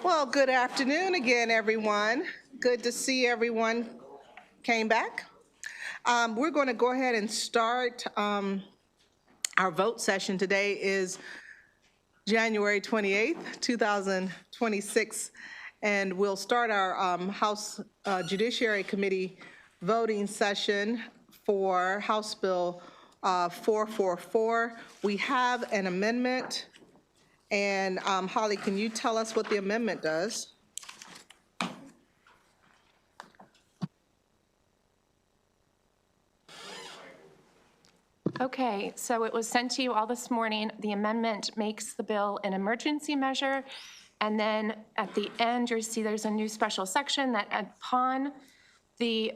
Well, good afternoon again, everyone. Good to see everyone came back. We're going to go ahead and start our vote session. Today is January 28th, 2026, and we'll start our House Judiciary Committee voting session for House Bill 444. We have an amendment. And Holly, can you tell us what the amendment does? Okay, so it was sent to you all this morning. The amendment makes the bill an emergency measure. And then at the end, you'll see there's a new special section that upon the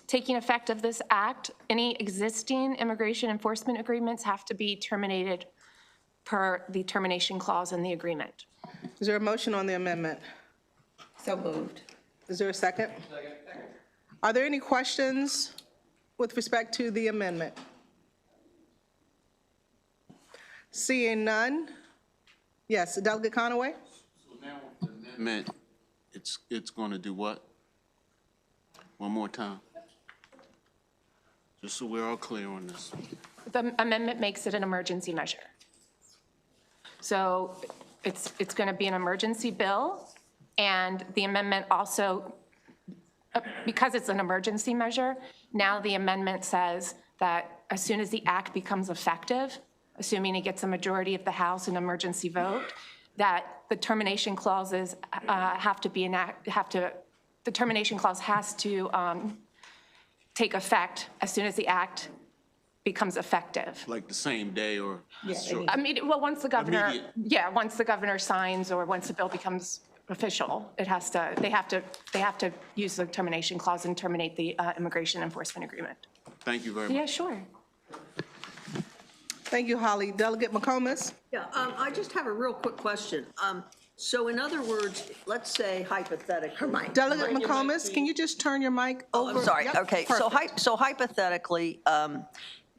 taking effect of this act, any existing immigration enforcement agreements have to be terminated per the termination clause in the agreement. Is there a motion on the amendment? So moved. Is there a second? Second. Are there any questions with respect to the amendment? Seeing none? Yes, Delegate Conaway? So now with the amendment, it's going to do what? One more time. Just so we're all clear on this. The amendment makes it an emergency measure. So it's going to be an emergency bill, and the amendment also, because it's an emergency measure, now the amendment says that as soon as the act becomes effective, assuming it gets a majority of the House, an emergency vote, that the termination clauses the termination clause has to take effect as soon as the act becomes effective. Like the same day or? Sure. I mean, well, once the governor, Immediate. once the governor signs or once the bill becomes official, it has to, they have to use the termination clause and terminate the immigration enforcement agreement. Thank you very much. Yeah, sure. Thank you, Holly. Delegate McComas? Yeah, I just have a real quick question. So in other words, let's say hypothetically. Delegate McComas, can you just turn your mic over? Oh, I'm sorry. Yep, Okay, perfect. so hypothetically,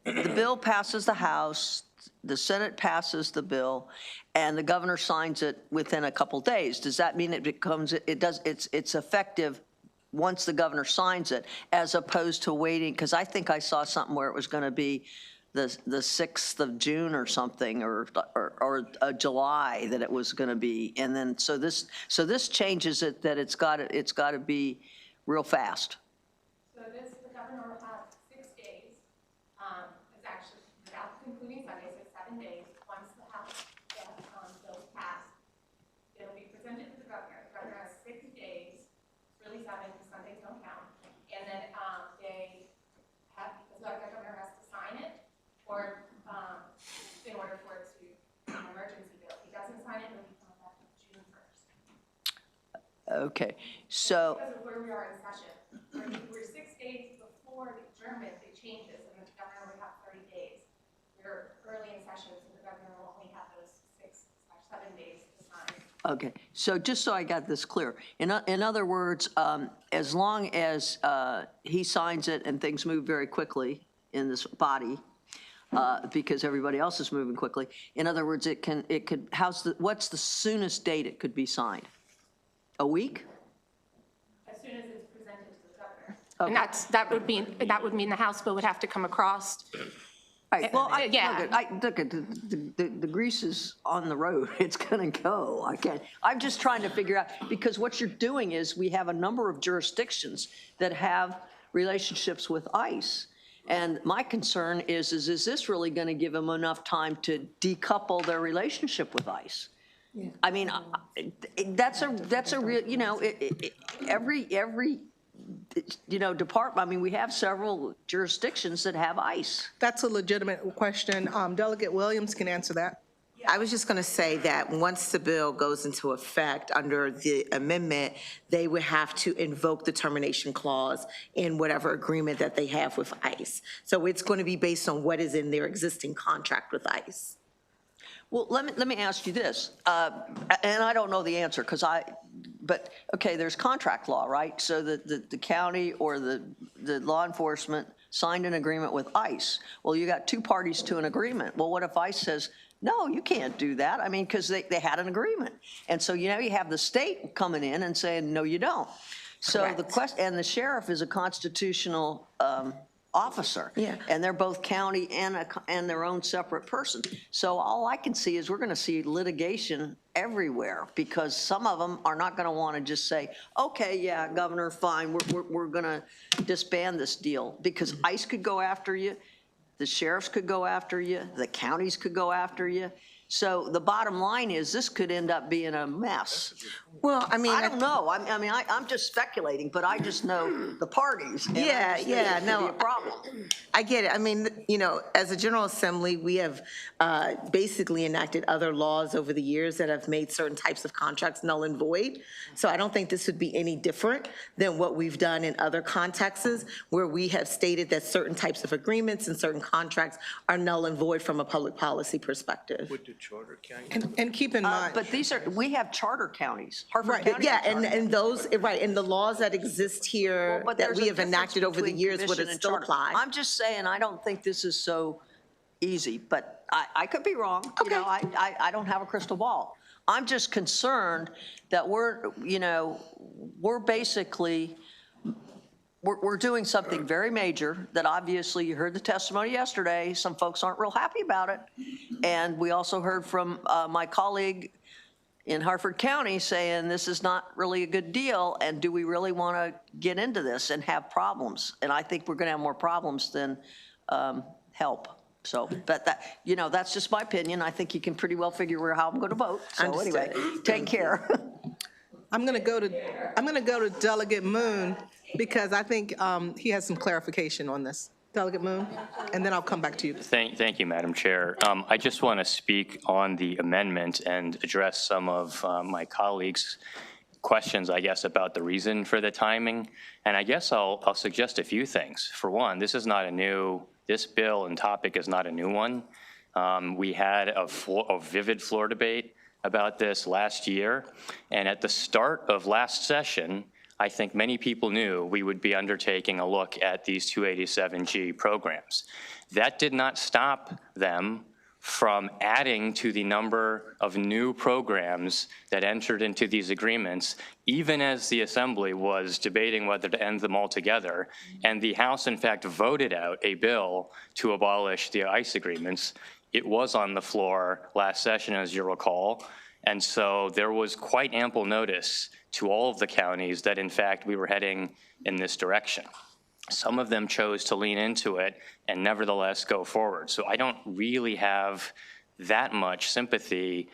the bill passes the House, the Senate passes the bill, and the governor signs it within a couple days. Does that mean it's effective once the governor signs it, as opposed to waiting? Because I think I saw something where it was going to be the 6th of June or something, or July that it was going to be, and then so this changes it that it's got to be real fast. So this, the governor will have 6 days. It's actually without concluding Sundays, it's 7 days. Once the House bill is passed, it'll be presented to the governor. The governor has 6 days. It's really 7 because Sundays don't count. And then the governor has to sign it, or in order for it to be an emergency bill. If he doesn't sign it, it'll become effective June 1st. Okay, so. Because of where we are in session. We're 6 days before the adjournment, it changes, and the governor would have 30 days. We're early in session, so the governor will only have those 6/7 days to sign. Okay, so just so I got this clear, in other words, as long as he signs it and things move very quickly in this body, because everybody else is moving quickly. In other words, what's the soonest date it could be signed? A week? As soon as it's presented to the governor. Okay. And that would mean the House bill would have to come across. Right. Well, yeah. look at the grease is on the road. It's going to go. I'm just trying to figure out, because what you're doing is we have a number of jurisdictions that have relationships with ICE. And my concern is this really going to give them enough time to decouple their relationship with ICE? Yeah. I mean, that's a real, every department, I mean, we have several jurisdictions that have ICE. That's a legitimate question. Delegate Williams can answer that. I was just going to say that once the bill goes into effect under the amendment, they would have to invoke the termination clause in whatever agreement that they have with ICE. So it's going to be based on what is in their existing contract with ICE. Well, let me ask you this, and I don't know the answer but okay, there's contract law, right? So the county or the law enforcement signed an agreement with ICE. Well, you got two parties to an agreement. Well, what if ICE says, no, you can't do that. I mean, because they had an agreement. And so, you have the state coming in and saying, no, you don't. So the Correct. and the sheriff is a constitutional officer. Yeah. And they're both county and their own separate person. So all I can see is we're going to see litigation everywhere, because some of them are not going to want to just say, okay, yeah, Governor, fine, we're going to disband this deal, because ICE could go after you, the sheriffs could go after you, the counties could go after you. So the bottom line is, this could end up being a mess. Well, I mean. I don't know. I'm just speculating, but I just know the parties. And I Yeah, understand yeah, it could no. be a problem. I get it. I mean, as a General Assembly, we have basically enacted other laws over the years that have made certain types of contracts null and void. So I don't think this would be any different than what we've done in other contexts where we have stated that certain types of agreements and certain contracts are null and void from a public policy perspective. With the charter county? And keep in mind. But we have charter counties. Harford Right, County. Yeah, has charter and those, right, and the laws that exist here Well, but that there's we a have enacted difference over the between years would commission and still charter. apply. I'm just saying, I don't think this is so easy, but I could be wrong. Okay. I don't have a crystal ball. I'm just concerned that we're basically, we're doing something very major that obviously, you heard the testimony yesterday, some folks aren't real happy about it. And we also heard from my colleague in Harford County saying this is not really a good deal, and do we really want to get into this and have problems? And I think we're going to have more problems than help. So, but that's just my opinion. I think you can pretty well figure out how I'm going to vote. So anyway, take care. I'm going to go to Delegate Moon, because I think he has some clarification on this. Delegate Moon, and then I'll come back to you. Thank you, Madam Chair. I just want to speak on the amendment and address some of my colleagues' questions, I guess, about the reason for the timing. And I guess I'll suggest a few things. For one, this bill and topic is not a new one. We had a vivid floor debate about this last year. And at the start of last session, I think many people knew we would be undertaking a look at these 287G programs. That did not stop them from adding to the number of new programs that entered into these agreements, even as the Assembly was debating whether to end them altogether. And the House, in fact, voted out a bill to abolish the ICE agreements. It was on the floor last session, as you recall. And so there was quite ample notice to all of the counties that, in fact, we were heading in this direction. Some of them chose to lean into it and nevertheless go forward. So I don't really have that much sympathy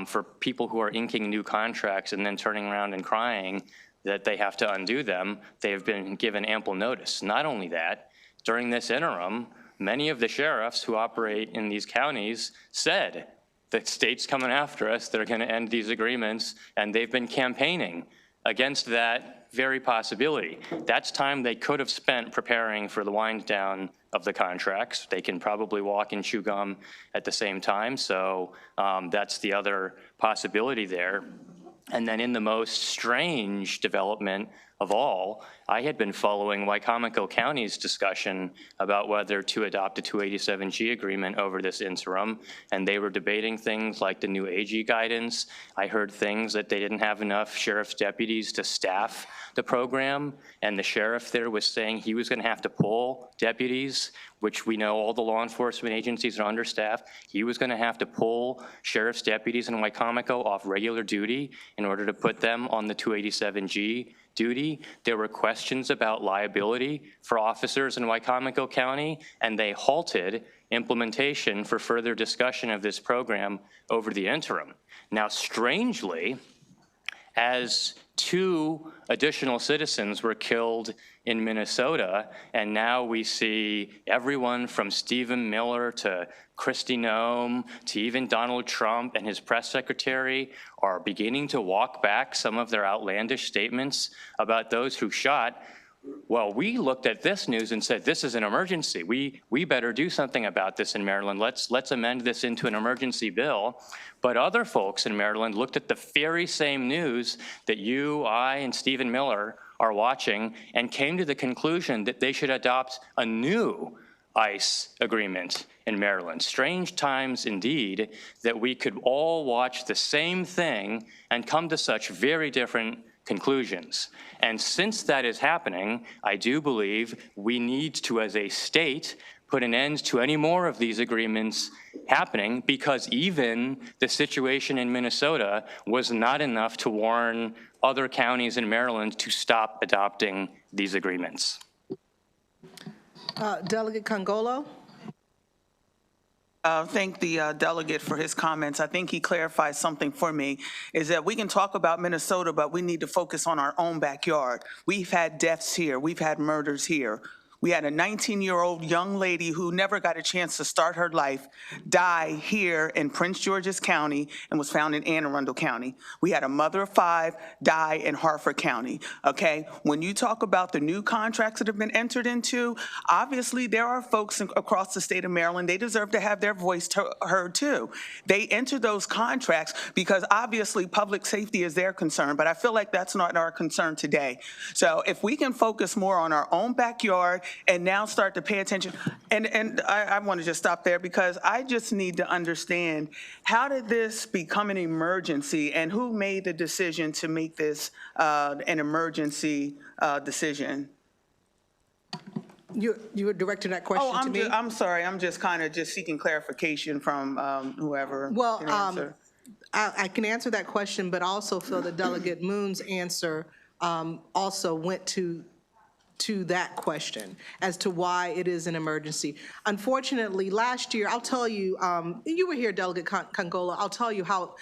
for people who are inking new contracts and then turning around and crying that they have to undo them. They have been given ample notice. Not only that, during this interim, many of the sheriffs who operate in these counties said, the state's coming after us, they're going to end these agreements, and they've been campaigning against that very possibility. That's time they could have spent preparing for the wind down of the contracts. They can probably walk and chew gum at the same time, so that's the other possibility there. And then in the most strange development of all, I had been following Wycomico County's discussion about whether to adopt a 287G agreement over this interim, and they were debating things like the new AG guidance. I heard things that they didn't have enough sheriff's deputies to staff the program, and the sheriff there was saying he was going to have to pull deputies, which we know all the law enforcement agencies are understaffed. He was going to have to pull sheriff's deputies in Wycomico off regular duty in order to put them on the 287G duty. There were questions about liability for officers in Wycomico County, and they halted implementation for further discussion of this program over the interim. Now, strangely, as 2 additional citizens were killed in Minnesota, and now we see everyone from Stephen Miller to Kristi Noem to even Donald Trump and his press secretary are beginning to walk back some of their outlandish statements about those who shot. Well, we looked at this news and said, this is an emergency. We better do something about this in Maryland. Let's amend this into an emergency bill. But other folks in Maryland looked at the very same news that you, I, and Stephen Miller are watching and came to the conclusion that they should adopt a new ICE agreement in Maryland. Strange times indeed that we could all watch the same thing and come to such very different conclusions. And since that is happening, I do believe we need to, as a state, put an end to any more of these agreements happening, because even the situation in Minnesota was not enough to warn other counties in Maryland to stop adopting these agreements. Delegate Congolo? Thank the delegate for his comments. I think he clarified something for me, is that we can talk about Minnesota, but we need to focus on our own backyard. We've had deaths here. We've had murders here. We had a 19-year-old young lady who never got a chance to start her life die here in Prince George's County and was found in Anne Arundel County. We had a mother of 5 die in Harford County, okay? When you talk about the new contracts that have been entered into, obviously there are folks across the state of Maryland, they deserve to have their voice heard too. They entered those contracts because obviously public safety is their concern, but I feel like that's not our concern today. So if we can focus more on our own backyard and now start to pay attention. And I want to just stop there because I just need to understand, how did this become an emergency and who made the decision to make this an emergency decision? You were directing that question to me? I'm sorry, I'm just kind of just seeking clarification from whoever can answer. I can answer that question, but I also feel that Delegate Moon's answer also went to that question as to why it is an emergency. Unfortunately, last year, I'll tell you, you were here, Delegate Congola, I'll tell you how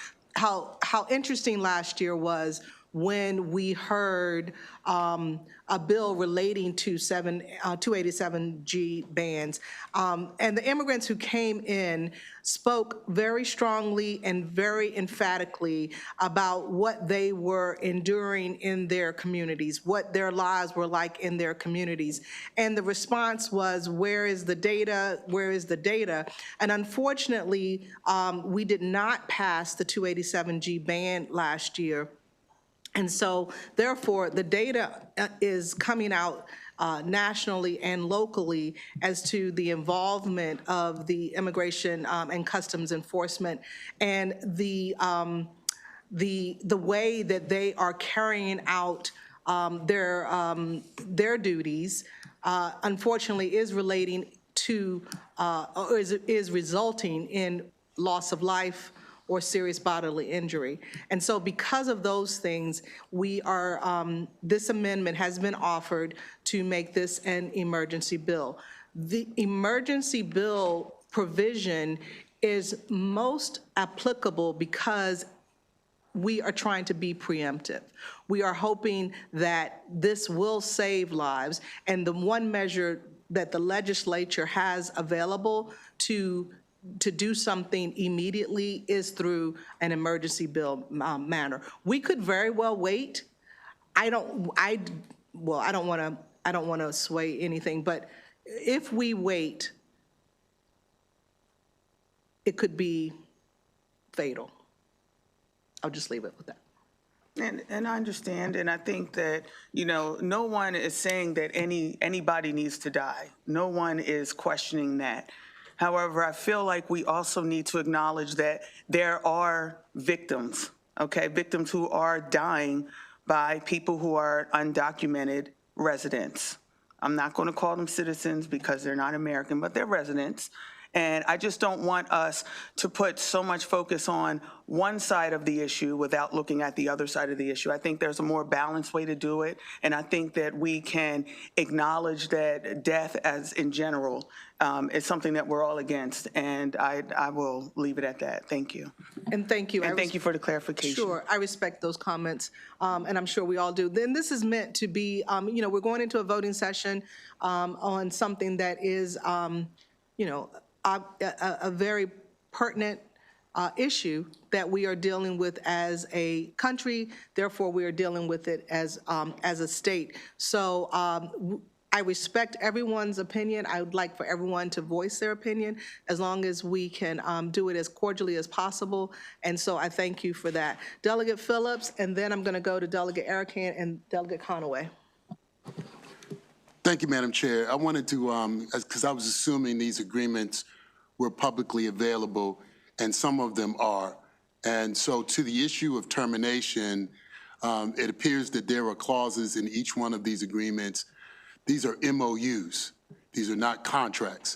interesting last year was when we heard a bill relating to 287G bans. And the immigrants who came in spoke very strongly and very emphatically about what they were enduring in their communities, what their lives were like in their communities. And the response was, where is the data? Where is the data? And unfortunately, we did not pass the 287G ban last year. And so, therefore, the data is coming out nationally and locally as to the involvement of the Immigration and Customs Enforcement and the way that they are carrying out their duties. Unfortunately, is relating to or is resulting in loss of life or serious bodily injury. And so because of those things, we are, this amendment has been offered to make this an emergency bill. The emergency bill provision is most applicable because we are trying to be preemptive. We are hoping that this will save lives, and the one measure that the legislature has available to do something immediately is through an emergency bill manner. We could very well wait. I don't want to sway anything, but if we wait, it could be fatal. I'll just leave it with that. And I understand, and I think that, you know, no one is saying that anybody needs to die. No one is questioning that. However, I feel like we also need to acknowledge that there are victims, okay? Victims who are dying by people who are undocumented residents. I'm not going to call them citizens because they're not American, but they're residents. And I just don't want us to put so much focus on one side of the issue without looking at the other side of the issue. I think there's a more balanced way to do it. And I think that we can acknowledge that death as in general is something that we're all against. And I will leave it at that. Thank you. And thank you. And thank you for the clarification. Sure, I respect those comments, and I'm sure we all do. Then this is meant to be, you know, we're going into a voting session on something that is, you know, a very pertinent issue that we are dealing with as a country. Therefore, we are dealing with it as a state. So I respect everyone's opinion. I would like for everyone to voice their opinion as long as we can do it as cordially as possible. And so I thank you for that. Delegate Phillips, and then I'm going to go to Delegate Arakan and Delegate Conaway. Thank you, Madam Chair. I wanted to, because I was assuming these agreements were publicly available, and some of them are. And so to the issue of termination, it appears that there are clauses in each one of these agreements. These are MOUs. These are not contracts.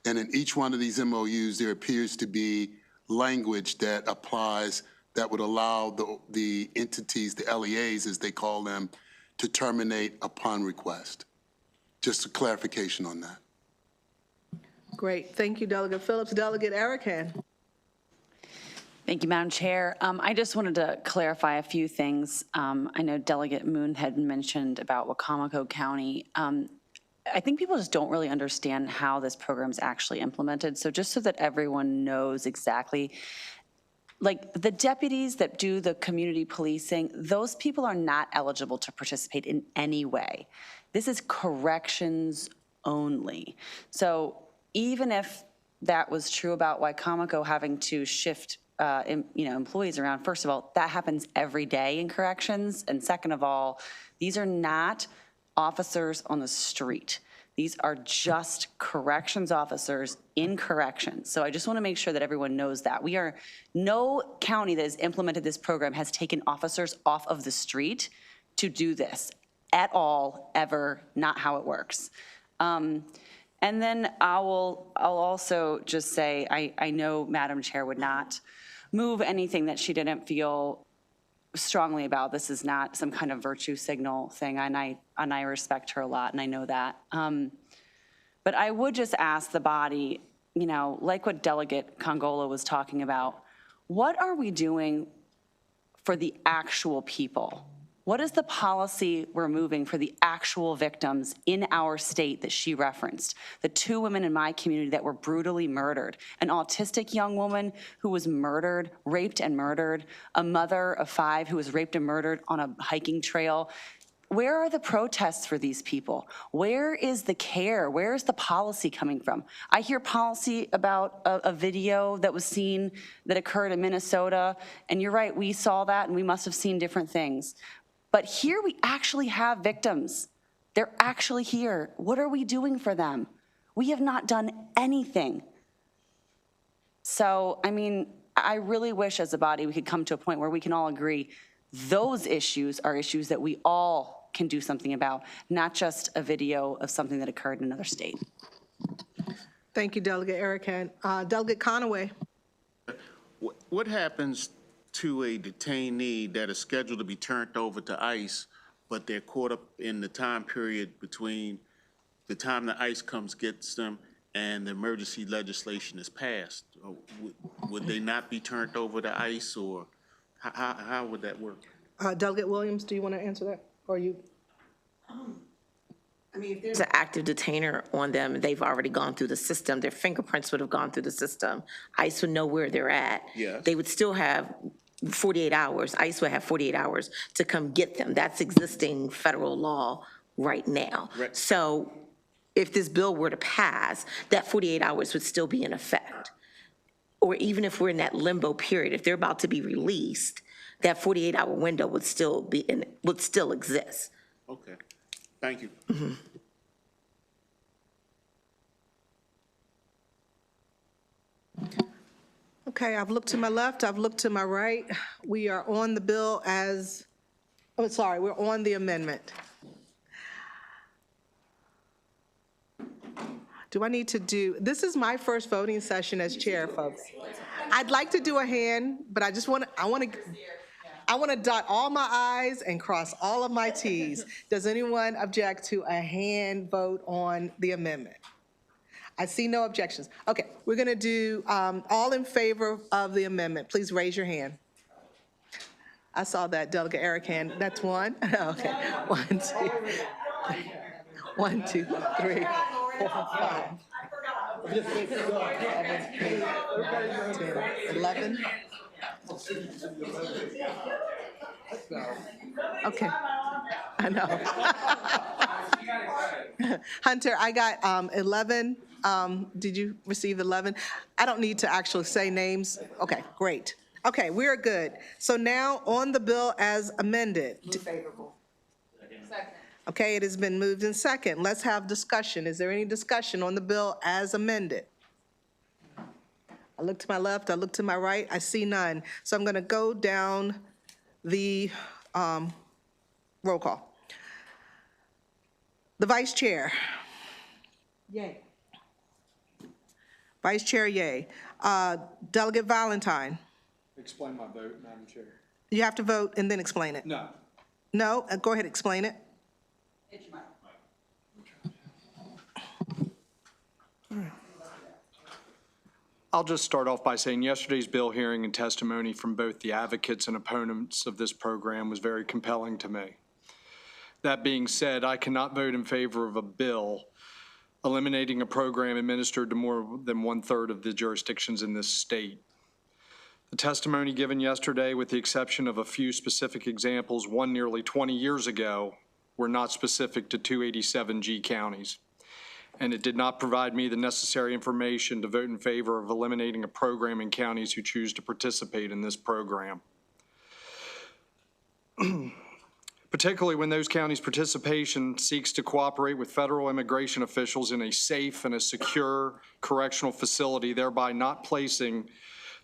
And in each one of these MOUs, there appears to be language that applies that would allow the entities, the LEAs as they call them, to terminate upon request. Just a clarification on that. Great, thank you, Delegate Phillips. Delegate Erican. Thank you, Madam Chair. I just wanted to clarify a few things. I know Delegate Moon had mentioned about Wacomico County. I think people just don't really understand how this program is actually implemented. So just so that everyone knows exactly, like the deputies that do the community policing, those people are not eligible to participate in any way. This is corrections only. So even if that was true about Wacomico having to shift employees around, first of all, that happens every day in corrections. And second of all, these are not officers on the street. These are just corrections officers in corrections. So I just want to make sure that everyone knows that. No county that has implemented this program has taken officers off of the street to do this at all, ever, not how it works. And then I'll also just say, I know Madam Chair would not move anything that she didn't feel strongly about. This is not some kind of virtue signal thing, and I respect her a lot, and I know that. But I would just ask the body, like what Delegate Congola was talking about, what are we doing for the actual people? What is the policy we're moving for the actual victims in our state that she referenced? The 2 women in my community that were brutally murdered, an autistic young woman who was murdered, raped and murdered, a mother of 5 who was raped and murdered on a hiking trail. Where are the protests for these people? Where is the care? Where is the policy coming from? I hear policy about a video that was seen that occurred in Minnesota, and you're right, we saw that and we must have seen different things. But here we actually have victims. They're actually here. What are we doing for them? We have not done anything. So, I mean, I really wish as a body we could come to a point where we can all agree those issues are issues that we all can do something about, not just a video of something that occurred in another state. Thank you, Delegate Erican. Delegate Conaway. What happens to a detainee that is scheduled to be turned over to ICE, but they're caught up in the time period between the time the ICE comes, gets them, and the emergency legislation is passed? Would they not be turned over to ICE, or how would that work? Delegate Williams, do you want to answer that? Or you? I mean, if there's an active detainer on them, and they've already gone through the system, their fingerprints would have gone through the system. ICE would know where they're at. Yes. They would still have 48 hours. ICE would have 48 hours to come get them. That's existing federal law right now. Right. So if this bill were to pass, that 48 hours would still be in effect. Or even if we're in that limbo period, if they're about to be released, that 48-hour window would still exist. Okay, thank you. Mm-hmm. Okay, I've looked to my left, I've looked to my right. We are on the bill as, oh, sorry, we're on the amendment. Do I need to do, this is my first voting session as chair, folks. I'd like to do a hand, but I want to dot all my i's and cross all of my t's. Does anyone object to a hand vote on the amendment? I see no objections. Okay, we're going to do all in favor of the amendment. Please raise your hand. I saw that, Delegate Erican. That's one? Okay. 1, 2, 1, 2, 3, 4, 5. 11. Okay, I know. Hunter, I got 11. Did you receive 11? I don't need to actually say names. Okay, great. Okay, we're good. So now on the bill as amended. Favorable. Okay, it has been moved in second. Let's have discussion. Is there any discussion on the bill as amended? I look to my left, I look to my right, I see none. So I'm going to go down the roll call. The Vice Chair. Yay. Vice Chair, yay. Delegate Valentine. Explain my vote, Madam Chair. You have to vote and then explain it. No. No? Go ahead, explain it. I'll just start off by saying yesterday's bill hearing and testimony from both the advocates and opponents of this program was very compelling to me. That being said, I cannot vote in favor of a bill eliminating a program administered to more than 1/3 of the jurisdictions in this state. The testimony given yesterday, with the exception of a few specific examples, one nearly 20 years ago, were not specific to 287G counties. And it did not provide me the necessary information to vote in favor of eliminating a program in counties who choose to participate in this program. Particularly when those counties' participation seeks to cooperate with federal immigration officials in a safe and a secure correctional facility, thereby not placing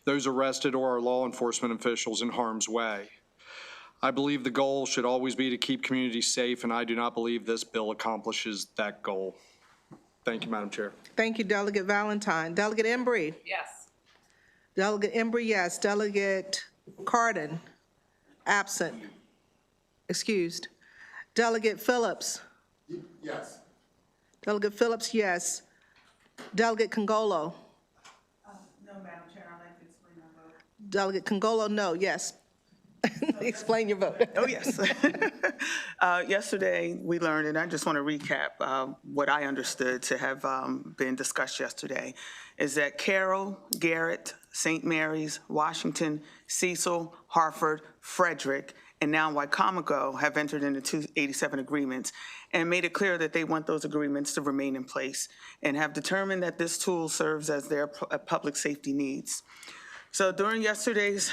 those arrested or our law enforcement officials in harm's way. I believe the goal should always be to keep communities safe, and I do not believe this bill accomplishes that goal. Thank you, Madam Chair. Thank you, Delegate Valentine. Delegate Embry? Yes. Delegate Embry, yes. Delegate Cardin? Absent. Excused. Delegate Phillips? Yes. Delegate Phillips, yes. Delegate Congolo? No, Madam Chair, I'd like to explain my vote. Delegate Congolo, no, yes. Explain your vote. Oh, yes. Yesterday, we learned, and I just want to recap what I understood to have been discussed yesterday, is that Carroll, Garrett, St. Mary's, Washington, Cecil, Hartford, Frederick, and now Wycomico have entered into 287 agreements and made it clear that they want those agreements to remain in place and have determined that this tool serves as their public safety needs. So during yesterday's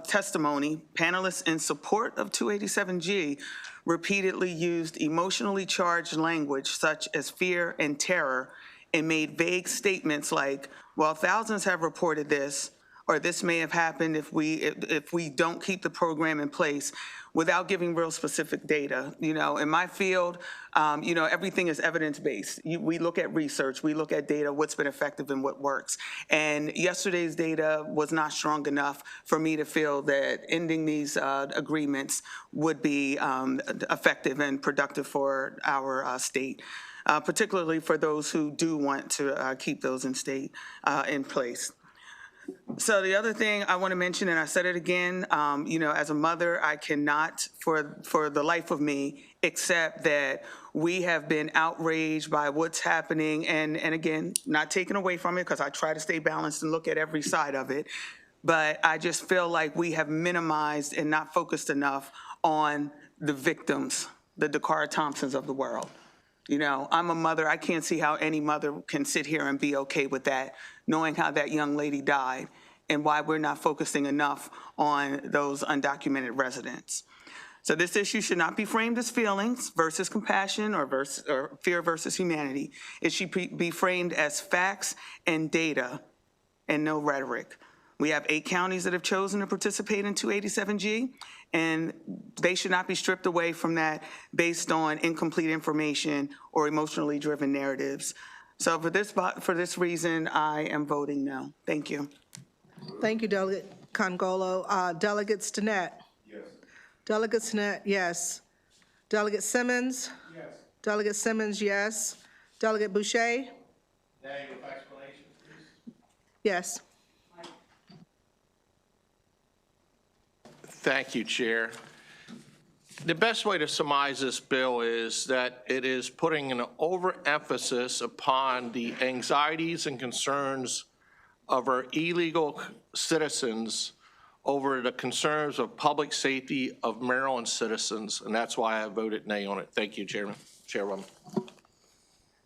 testimony, panelists in support of 287G repeatedly used emotionally charged language such as fear and terror and made vague statements like, well, thousands have reported this, or this may have happened if we don't keep the program in place, without giving real specific data. You know, in my field, you know, everything is evidence-based. We look at research, we look at data, what's been effective and what works. And yesterday's data was not strong enough for me to feel that ending these agreements would be effective and productive for our state. Particularly for those who do want to keep those in place. So the other thing I want to mention, and I said it again, you know, as a mother, I cannot, for the life of me, accept that we have been outraged by what's happening, and again, not taken away from it, because I try to stay balanced and look at every side of it, but I just feel like we have minimized and not focused enough on the victims, the Dakara Thompsons of the world. You know, I'm a mother. I can't see how any mother can sit here and be okay with that, knowing how that young lady died and why we're not focusing enough on those undocumented residents. So this issue should not be framed as feelings versus compassion or fear versus humanity. It should be framed as facts and data and no rhetoric. We have 8 counties that have chosen to participate in 287G, and they should not be stripped away from that based on incomplete information or emotionally driven narratives. So for this reason, I am voting no. Thank you. Thank you, Delegate Congolo. Delegate Stinnett? Yes. Delegate Stinnett, yes. Delegate Simmons? Yes. Delegate Simmons, yes. Delegate Boucher? Nay, with explanation, please. Yes. Thank you, Chair. The best way to surmise this bill is that it is putting an overemphasis upon the anxieties and concerns of our illegal citizens over the concerns of public safety of Maryland citizens, and that's why I voted nay on it. Thank you, Chairwoman.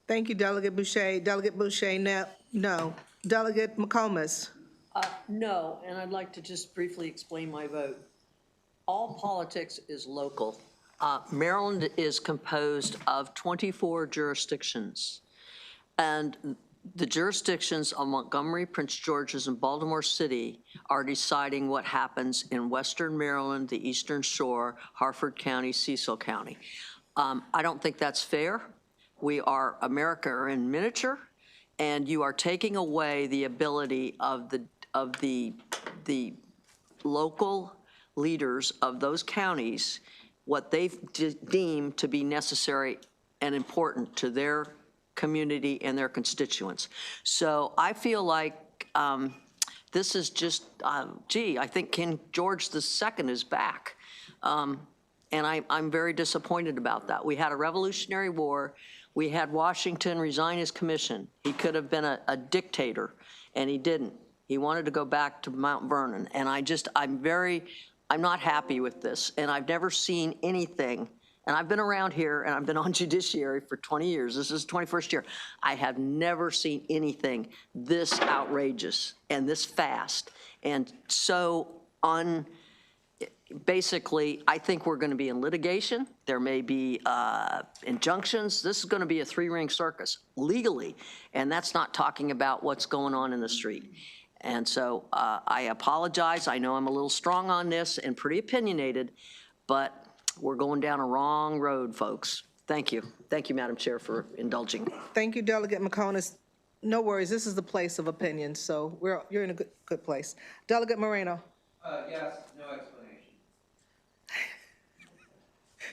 Thank you, Delegate Boucher. Delegate Boucher, no. Delegate McComas? No, and I'd like to just briefly explain my vote. All politics is local. Maryland is composed of 24 jurisdictions. And the jurisdictions of Montgomery, Prince George's, and Baltimore City are deciding what happens in Western Maryland, the Eastern Shore, Harford County, Cecil County. I don't think that's fair. We are America in miniature, and you are taking away the ability of the local leaders of those counties, what they've deemed to be necessary and important to their community and their constituents. So I feel like this is just, I think King George II is back. And I'm very disappointed about that. We had a Revolutionary War. We had Washington resign his commission. He could have been a dictator, and he didn't. He wanted to go back to Mount Vernon. And I'm not happy with this. And I've never seen anything. And I've been around here, and I've been on Judiciary for 20 years. This is the 21st year. I have never seen anything this outrageous and this fast and so basically, I think we're going to be in litigation. There may be injunctions. This is going to be a three-ring circus legally, and that's not talking about what's going on in the street. And so I apologize. I know I'm a little strong on this and pretty opinionated, but we're going down a wrong road, folks. Thank you. Thank you, Madam Chair, for indulging. Thank you, Delegate McComas. No worries, this is the place of opinion, so you're in a good place. Delegate Moreno. Yes, no explanation.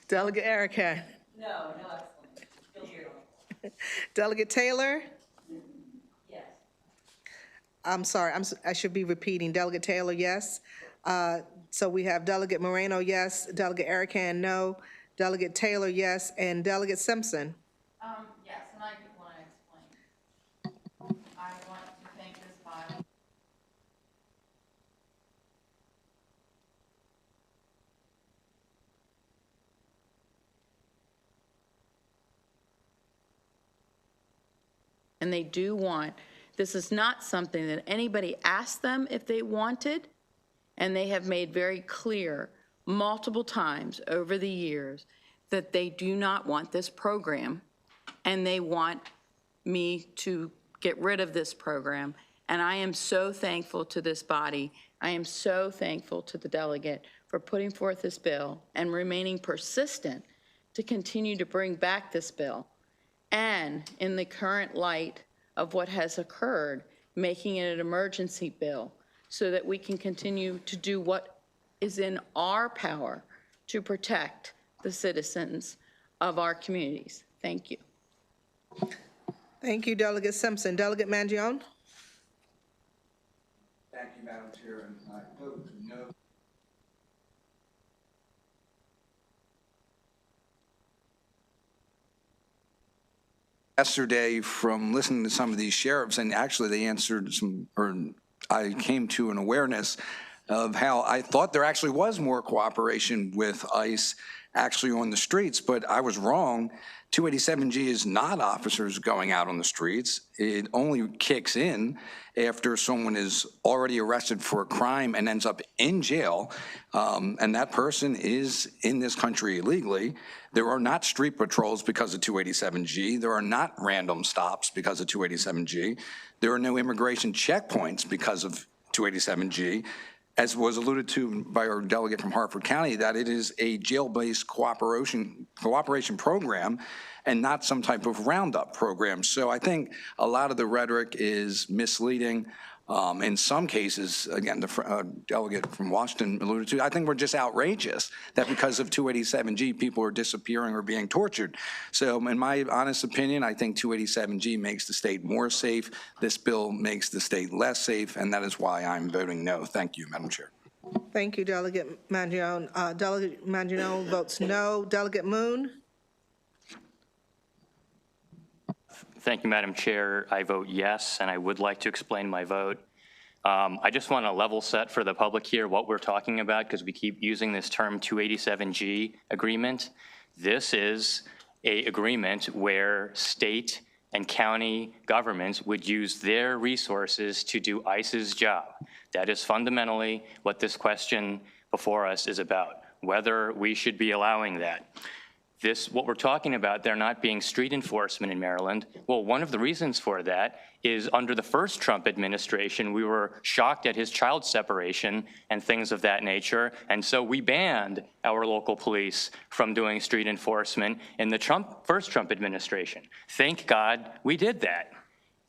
Delegate Erican. No explanation. Still here. Delegate Taylor. Yes. I'm sorry, I should be repeating. Delegate Taylor, yes. So we have Delegate Moreno, yes. Delegate Erican, no. Delegate Taylor, yes. And Delegate Simpson. Yes, and I do want to explain. I want to thank this body. And they do want, this is not something that anybody asked them if they wanted, and they have made very clear multiple times over the years that they do not want this program, and they want me to get rid of this program. And I am so thankful to this body. I am so thankful to the delegate for putting forth this bill and remaining persistent to continue to bring back this bill. And in the current light of what has occurred, making it an emergency bill so that we can continue to do what is in our power to protect the citizens of our communities. Thank you. Thank you, Delegate Simpson. Delegate Mangione? Thank you, Madam Chair, and I vote no. Yesterday, from listening to some of these sheriffs, and actually they answered I came to an awareness of how I thought there actually was more cooperation with ICE actually on the streets, but I was wrong. 287G is not officers going out on the streets. It only kicks in after someone is already arrested for a crime and ends up in jail, and that person is in this country illegally. There are not street patrols because of 287G. There are not random stops because of 287G. There are no immigration checkpoints because of 287G. As was alluded to by our delegate from Harford County, that it is a jail-based cooperation program and not some type of roundup program. So I think a lot of the rhetoric is misleading. In some cases, again, the delegate from Washington alluded to, I think we're just outrageous that because of 287G, people are disappearing or being tortured. So in my honest opinion, I think 287G makes the state more safe. This bill makes the state less safe, and that is why I'm voting no. Thank you, Madam Chair. Thank you, Delegate Mangione. Delegate Mangione votes no. Delegate Moon? Thank you, Madam Chair. I vote yes, and I would like to explain my vote. I just want to level set for the public here what we're talking about, because we keep using this term 287G agreement. This is an agreement where state and county governments would use their resources to do ICE's job. That is fundamentally what this question before us is about. whether we should be allowing that. What we're talking about, there not being street enforcement in Maryland, well, one of the reasons for that is under the first Trump administration, we were shocked at his child separation and things of that nature, and so we banned our local police from doing street enforcement in the first Trump administration. Thank God we did that.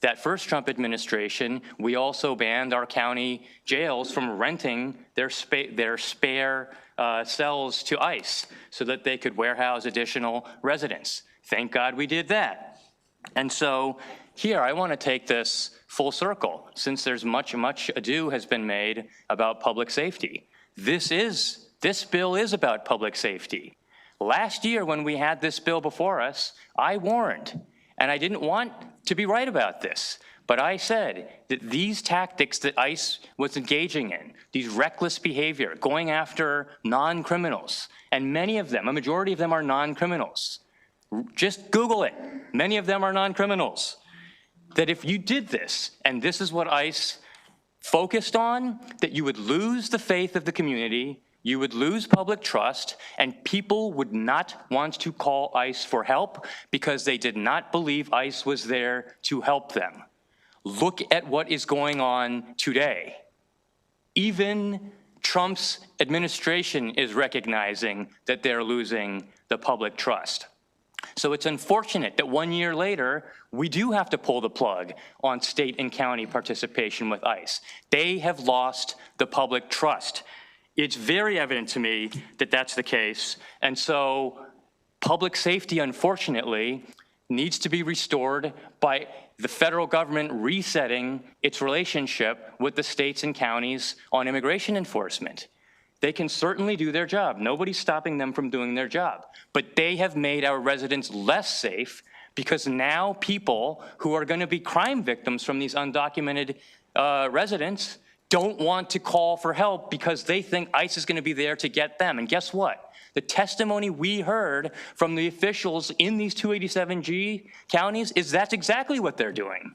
That first Trump administration, we also banned our county jails from renting their spare cells to ICE so that they could warehouse additional residents. Thank God we did that. And so here, I want to take this full circle, since there's much ado has been made about public safety. This bill is about public safety. Last year, when we had this bill before us, I warned, and I didn't want to be right about this, but I said that these tactics that ICE was engaging in, these reckless behavior, going after non-criminals, and many of them, a majority of them are non-criminals. Just Google it. Many of them are non-criminals. That if you did this, and this is what ICE focused on, that you would lose the faith of the community, you would lose public trust, and people would not want to call ICE for help because they did not believe ICE was there to help them. Look at what is going on today. Even Trump's administration is recognizing that they're losing the public trust. So it's unfortunate that 1 year later, we do have to pull the plug on state and county participation with ICE. They have lost the public trust. It's very evident to me that that's the case. And so public safety, unfortunately, needs to be restored by the federal government resetting its relationship with the states and counties on immigration enforcement. They can certainly do their job. Nobody's stopping them from doing their job. But they have made our residents less safe because now people who are going to be crime victims from these undocumented residents don't want to call for help because they think ICE is going to be there to get them. And guess what? The testimony we heard from the officials in these 287G counties is that's exactly what they're doing.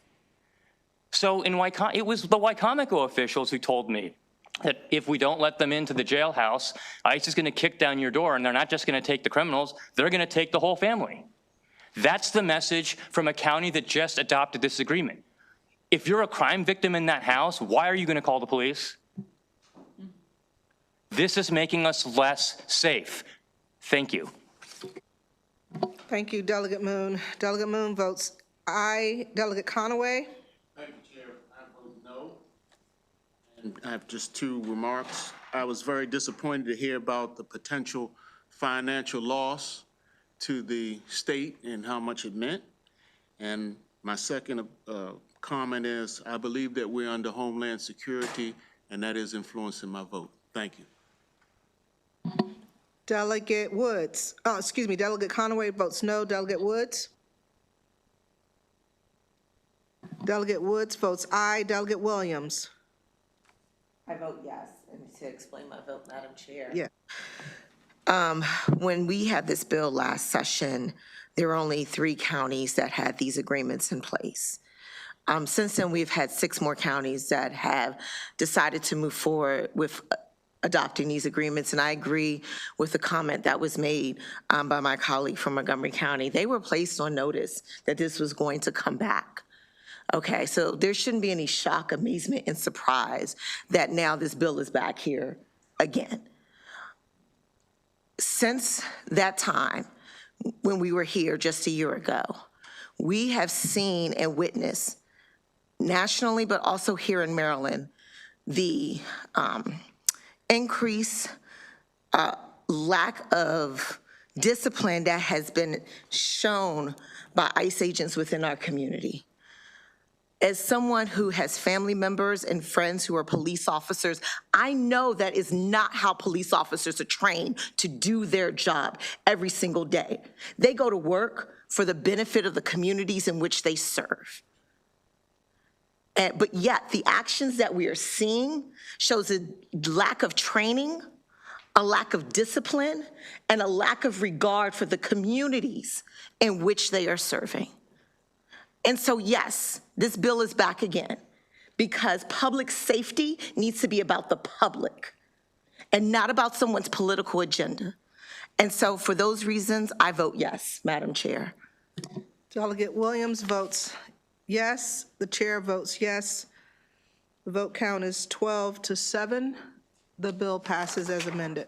So it was the Wycomico officials who told me that if we don't let them into the jailhouse, ICE is going to kick down your door, and they're not just going to take the criminals, they're going to take the whole family. That's the message from a county that just adopted this agreement. If you're a crime victim in that house, why are you going to call the police? This is making us less safe. Thank you. Thank you, Delegate Moon. Delegate Moon votes aye. Delegate Conaway? Thank you, Chair. I vote no. And I have just two remarks. I was very disappointed to hear about the potential financial loss to the state and how much it meant. And my second comment is I believe that we're under Homeland Security, and that is influencing my vote. Thank you. Delegate Woods, Delegate Conaway votes no. Delegate Woods? Delegate Woods votes aye. Delegate Williams? I vote yes, and to explain my vote, Madam Chair. Yeah. When we had this bill last session, there were only 3 counties that had these agreements in place. Since then, we've had 6 more counties that have decided to move forward with adopting these agreements, and I agree with the comment that was made by my colleague from Montgomery County. They were placed on notice that this was going to come back. Okay, so there shouldn't be any shock, amazement, and surprise that now this bill is back here again. Since that time, when we were here just a year ago, we have seen and witnessed nationally, but also here in Maryland, the increase, lack of discipline that has been shown by ICE agents within our community. As someone who has family members and friends who are police officers, I know that is not how police officers are trained to do their job every single day. They go to work for the benefit of the communities in which they serve. But yet, the actions that we are seeing shows a lack of training, a lack of discipline, and a lack of regard for the communities in which they are serving. And so, yes, this bill is back again because public safety needs to be about the public. and not about someone's political agenda. And so for those reasons, I vote yes, Madam Chair. Delegate Williams votes yes. The chair votes yes. The vote count is 12-7. The bill passes as amended.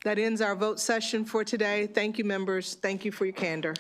That ends our vote session for today. Thank you, members. Thank you for your candor.